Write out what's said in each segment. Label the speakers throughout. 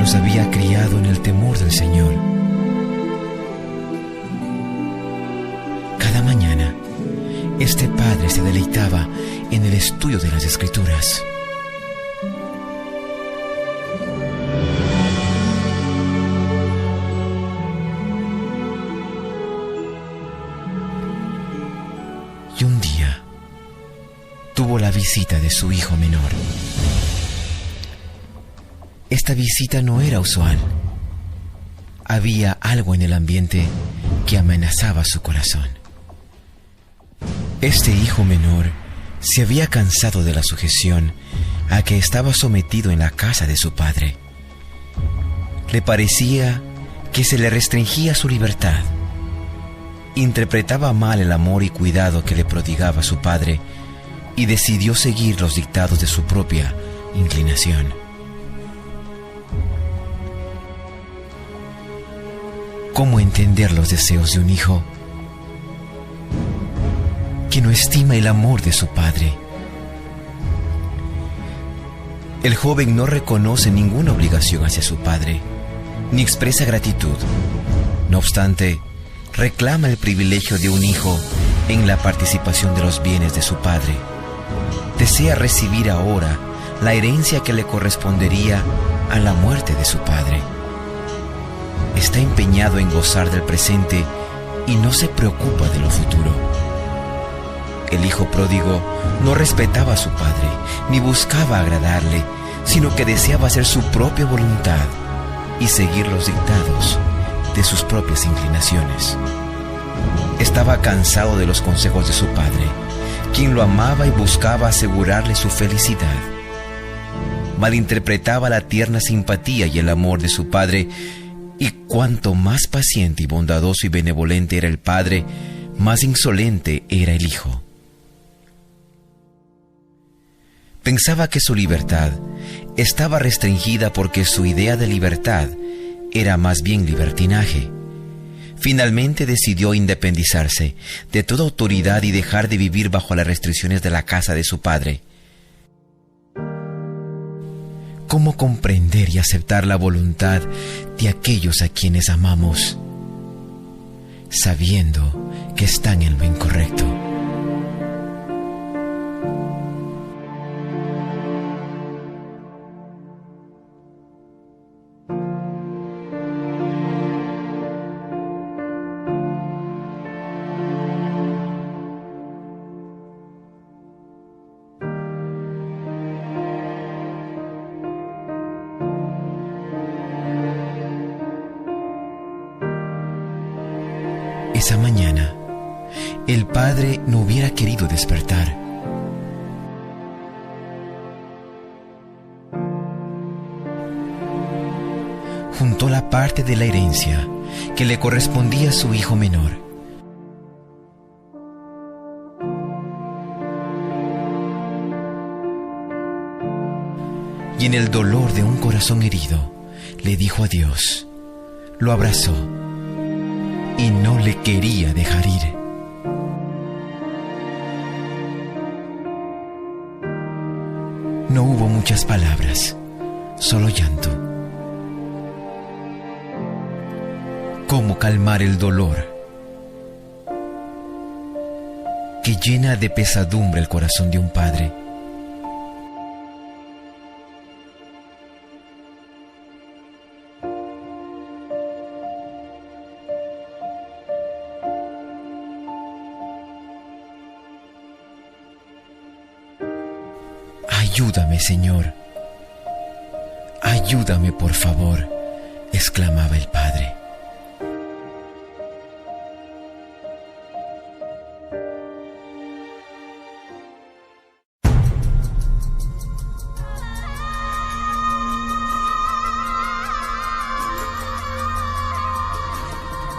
Speaker 1: los había criado en el temor del Señor. Cada mañana, este padre se deleitaba en el estudio de las Escrituras. Y un día tuvo la visita de su hijo menor. Esta visita no era usual. Había algo en el ambiente que amenazaba su corazón. Este hijo menor se había cansado de la sujeción a que estaba sometido en la casa de su padre. Le parecía que se le restringía su libertad. Interpretaba mal el amor y cuidado que le prodigaba su padre y decidió seguir los dictados de su propia inclinación. ¿Cómo entender los deseos de un hijo que no estima el amor de su padre? El joven no reconoce ninguna obligación hacia su padre, ni expresa gratitud. No obstante, reclama el privilegio de un hijo en la participación de los bienes de su padre. Desea recibir ahora la herencia que le correspondería a la muerte de su padre. Está empeñado en gozar del presente y no se preocupa de lo futuro. El hijo pródigo no respetaba a su padre, ni buscaba agradarle, sino que deseaba hacer su propia voluntad y seguir los dictados de sus propias inclinaciones. Estaba cansado de los consejos de su padre, quien lo amaba y buscaba asegurarle su felicidad. Malinterpretaba la tierna simpatía y el amor de su padre, y cuanto más paciente y bondadoso y benevolente era el padre, más insolente era el hijo. Pensaba que su libertad estaba restringida porque su idea de libertad era más bien libertinaje. Finalmente decidió independizarse de toda autoridad y dejar de vivir bajo las restricciones de la casa de su padre. ¿Cómo comprender y aceptar la voluntad de aquellos a quienes amamos, sabiendo que están en lo incorrecto? Esa mañana, el padre no hubiera querido despertar. Juntó la parte de la herencia que le correspondía a su hijo menor. Y en el dolor de un corazón herido, le dijo adiós. Lo abrazó y no le quería dejar ir. No hubo muchas palabras, solo llanto. ¿Cómo calmar el dolor que llena de pesadumbre el corazón de un padre? Ayúdame, Señor. Ayúdame, por favor, exclamaba el padre.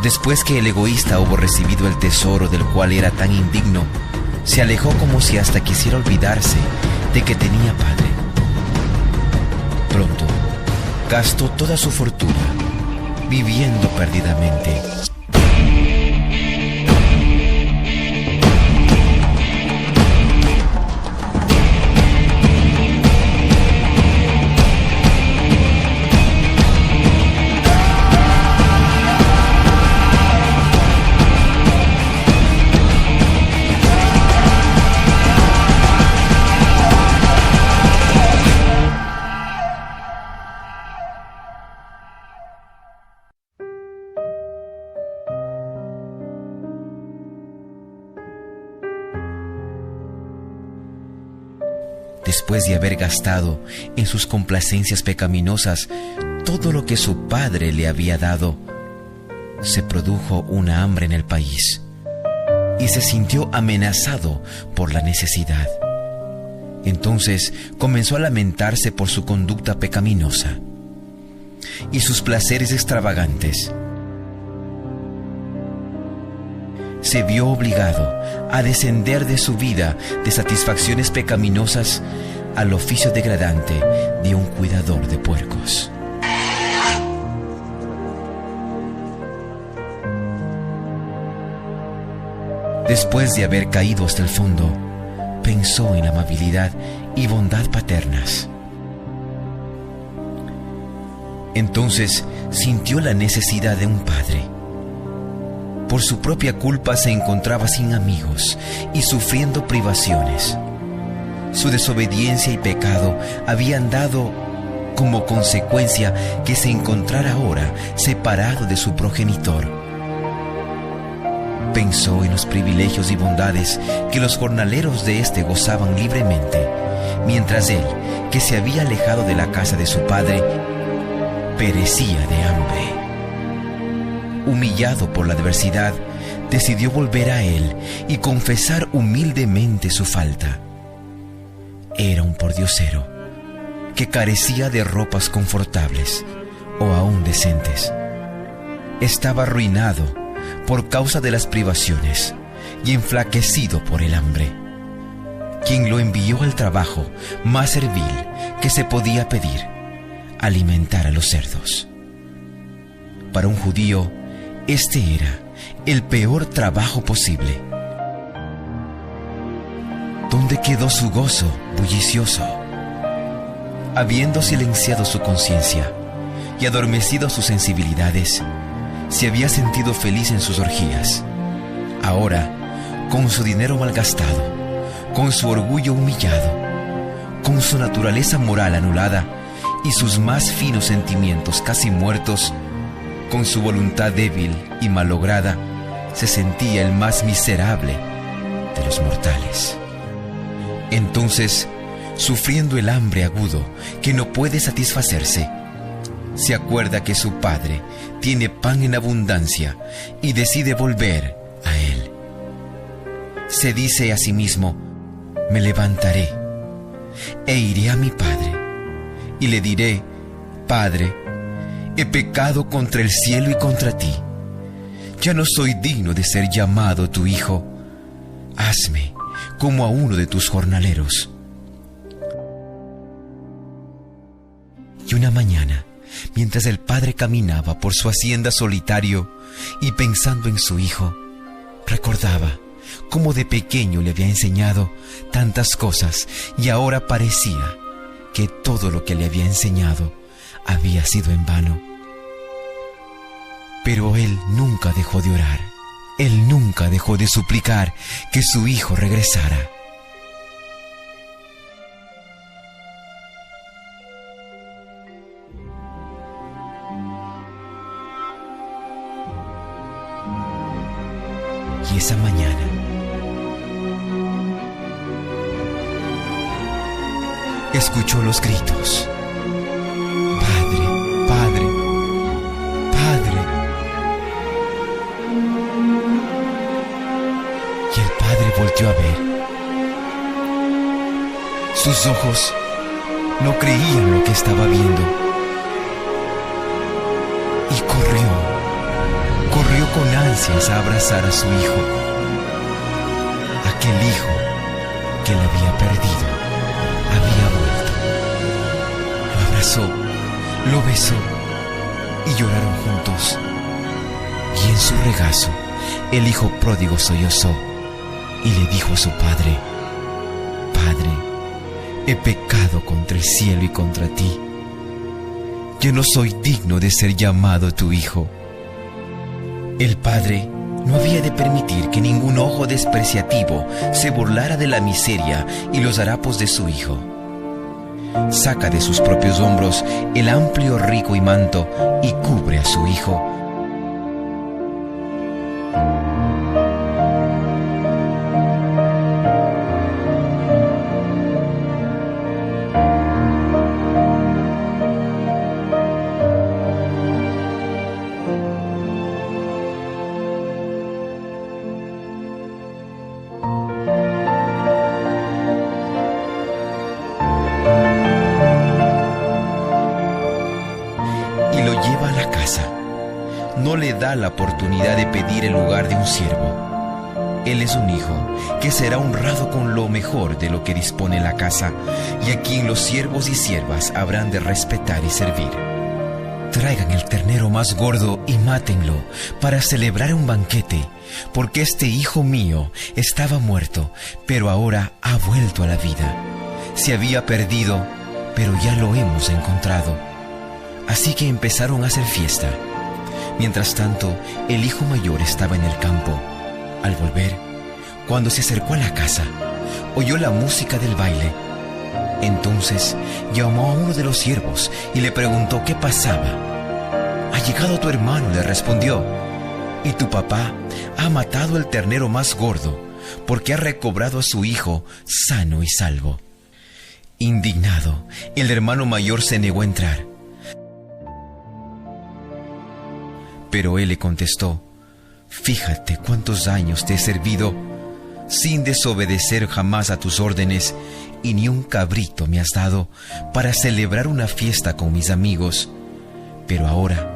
Speaker 1: Después que el egoísta hubo recibido el tesoro del cual era tan indigno, se alejó como si hasta quisiera olvidarse de que tenía padre. Pronto, gastó toda su fortuna, viviendo perdidamente. después de haber gastado en sus complacencias pecaminosas todo lo que su padre le había dado, se produjo una hambre en el país y se sintió amenazado por la necesidad. Entonces comenzó a lamentarse por su conducta pecaminosa y sus placeres extravagantes. Se vio obligado a descender de su vida de satisfacciones pecaminosas al oficio degradante de un cuidador de puercos. Después de haber caído hasta el fondo, pensó en la amabilidad y bondad paternas. Entonces sintió la necesidad de un padre. Por su propia culpa se encontraba sin amigos y sufriendo privaciones. Su desobediencia y pecado habían dado como consecuencia que se encontrara ahora separado de su progenitor. Pensó en los privilegios y bondades que los jornaleros de éste gozaban libremente, mientras él, que se había alejado de la casa de su padre, perecía de hambre. Humillado por la adversidad, decidió volver a él y confesar humildemente su falta. Era un pordiosero que carecía de ropas confortables o aún decentes. Estaba arruinado por causa de las privaciones y enflaquecido por el hambre. Quien lo envió al trabajo más servil que se podía pedir: alimentar a los cerdos. Para un judío, este era el peor trabajo posible. ¿Dónde quedó su gozo bullicioso? Habiendo silenciado su conciencia y adormecido sus sensibilidades, se había sentido feliz en sus orgías. Ahora, con su dinero malgastado, con su orgullo humillado, con su naturaleza moral anulada y sus más finos sentimientos casi muertos, con su voluntad débil y malograda, se sentía el más miserable de los mortales. Entonces, sufriendo el hambre agudo que no puede satisfacerse, se acuerda que su padre tiene pan en abundancia y decide volver a él. Se dice a sí mismo: me levantaré e iré a mi padre y le diré: Padre, he pecado contra el cielo y contra ti. Ya no soy digno de ser llamado tu hijo. Hazme como a uno de tus jornaleros. Y una mañana, mientras el padre caminaba por su hacienda solitario y pensando en su hijo, recordaba cómo de pequeño le había enseñado tantas cosas y ahora parecía que todo lo que le había enseñado había sido en vano. Pero él nunca dejó de orar. Él nunca dejó de suplicar que su hijo regresara. Y esa mañana, escuchó los gritos: Padre, Padre, Padre. Y el padre volteó a ver. Sus ojos no creían lo que estaba viendo. Y corrió con ansias a abrazar a su hijo. Aquel hijo que le había perdido había vuelto. Lo abrazó, lo besó y lloraron juntos. Y en su regazo, el hijo pródigo sollozó y le dijo a su padre: Padre, he pecado contra el cielo y contra ti. Yo no soy digno de ser llamado tu hijo. El padre no había de permitir que ningún ojo despreciativo se burlara de la miseria y los harapos de su hijo. Saca de sus propios hombros el amplio rico y manto y cubre a su hijo. y lo lleva a la casa. No le da la oportunidad de pedir el lugar de un siervo. Él es un hijo que será honrado con lo mejor de lo que dispone la casa y a quien los siervos y siervas habrán de respetar y servir. Traigan el ternero más gordo y mátenlo para celebrar un banquete, porque este hijo mío estaba muerto, pero ahora ha vuelto a la vida. Se había perdido, pero ya lo hemos encontrado. Así que empezaron a hacer fiesta. Mientras tanto, el hijo mayor estaba en el campo. Al volver, cuando se acercó a la casa, oyó la música del baile. Entonces llamó a uno de los siervos y le preguntó qué pasaba. «Ha llegado tu hermano», le respondió, «y tu papá ha matado el ternero más gordo, porque ha recobrado a su hijo sano y salvo». Indignado, el hermano mayor se negó a entrar. Pero él le contestó: «Fíjate cuántos años te he servido sin desobedecer jamás a tus órdenes, y ni un cabrito me has dado para celebrar una fiesta con mis amigos. Pero ahora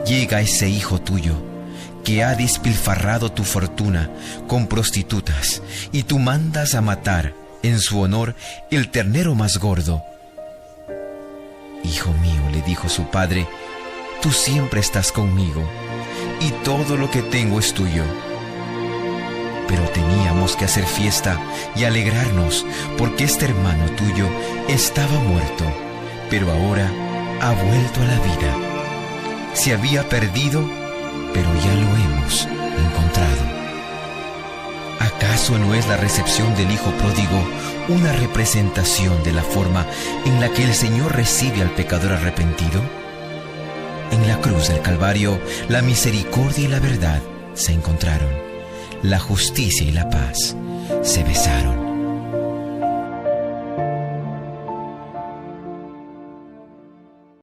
Speaker 1: llega ese hijo tuyo que ha despilfarrado tu fortuna con prostitutas, y tú mandas a matar en su honor el ternero más gordo». «Hijo mío», le dijo su padre, «tú siempre estás conmigo, y todo lo que tengo es tuyo. Pero teníamos que hacer fiesta y alegrarnos, porque este hermano tuyo estaba muerto, pero ahora ha vuelto a la vida. Se había perdido, pero ya lo hemos encontrado». ¿Acaso no es la recepción del hijo pródigo una representación de la forma en la que el Señor recibe al pecador arrepentido? En la cruz del Calvario, la misericordia y la verdad se encontraron. La justicia y la paz se besaron.